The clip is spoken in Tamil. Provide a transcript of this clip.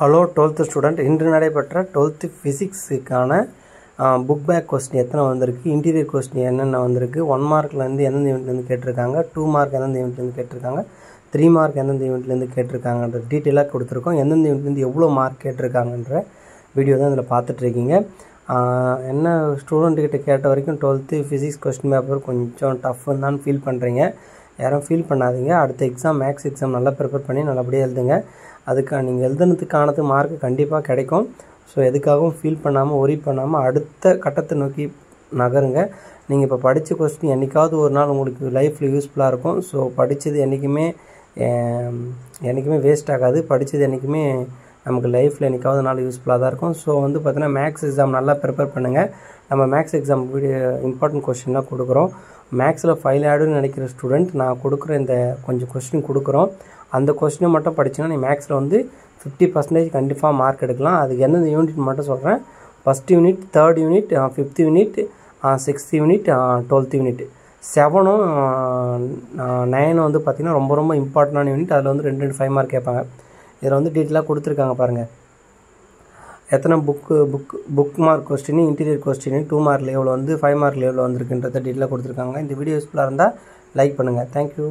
ஹலோ 12th ஸ்டூடெண்ட், இன்று நடைபெற்ற 12th ஃபிசிக்ஸுக்கான புக் பேக் கொஸ்டின் எத்தனை வந்திருக்கு, இன்டீரியர் கொஸ்டின் என்னென்ன வந்திருக்கு, 1 மார்க்லேருந்து எந்தெந்த யூனிட்லேருந்து கேட்டிருக்காங்க, 2 மார்க் எந்தெந்த யூனிட்லேருந்து கேட்டிருக்காங்க, 3 மார்க் எந்தெந்த யூனிட்லேருந்து கேட்டிருக்காங்கன்ற டீட்டெயிலாக கொடுத்துருக்கோம். எந்தெந்த யூனிட்லேருந்து எவ்வளோ மார்க் கேட்டிருக்காங்கன்ற வீடியோ தான் இதில் பார்த்துட்ருக்கீங்க. என்ன ஸ்டூடெண்ட்டுக்கிட்ட கேட்ட வரைக்கும் 12th ஃபிசிக்ஸ் கொஸ்டின் பேப்பர் கொஞ்சம் டஃப்னு தான் ஃபீல் பண்ணுறீங்க. யாரும் ஃபீல் பண்ணாதீங்க. அடுத்த எக்ஸாம் மேக்ஸ் எக்ஸாம் நல்லா ப்ரிப்பேர் பண்ணி நல்லபடியாக எழுதுங்க. அதுக்காக நீங்கள் எழுதுனதுக்கானது மார்க் கண்டிப்பாக கிடைக்கும். ஸோ எதுக்காகவும் ஃபீல் பண்ணாமல் ஒரி பண்ணாமல் அடுத்த கட்டத்தை நோக்கி நகருங்க. நீங்கள் இப்போ படித்த கொஸ்டின் என்றைக்காவது ஒரு நாள் உங்களுக்கு லைஃப்பில் யூஸ்ஃபுல்லாக இருக்கும். ஸோ படித்தது என்றைக்குமே வேஸ்ட் ஆகாது. படித்தது என்றைக்குமே நமக்கு லைஃப்பில் என்றைக்காவது நாள் யூஸ்ஃபுல்லாக தான் இருக்கும். ஸோ பார்த்தீங்கன்னா மேக்ஸ் எக்ஸாம் நல்லா ப்ரிப்பேர் பண்ணுங்கள். நம்ம மேக்ஸ் எக்ஸாம் இம்பார்ட்டன்ட் கொஸ்டின்லாம் கொடுக்குறோம். மேக்ஸில் ஃபெயில் ஆகிடுன்னு நினைக்கிற ஸ்டூடெண்ட் நான் கொடுக்குற இந்த கொஞ்சம் கொஸ்டின் கொடுக்குறோம். அந்த கொஸ்டினை மட்டும் படிச்சிங்கன்னா நீ மேக்ஸில் 50% கண்டிப்பாக மார்க் எடுக்கலாம். அதுக்கு எந்தெந்த யூனிட் மட்டும் சொல்கிறேன். First unit, third unit, 5th unit, 6th unit, 12th unit, 7ம் 9 பார்த்திங்கன்னா ரொம்ப இம்பார்ட்டண்டான யூனிட். அதில் 2 5 மார்க் கேட்பாங்க. இதில் டீட்டெயிலாக கொடுத்துருக்காங்க பாருங்கள். எத்தனை book mark question, interior question, 2 மார்க்கில் எவ்வளோ 5 மார்க்கில் எவ்வளோ வந்திருக்குன்றத டீட்டெயிலாக கொடுத்துருக்காங்க. இந்த வீடியோ யூஸ்ஃபுல்லாக இருந்தால் லைக் பண்ணுங்கள். தேங்க்யூ.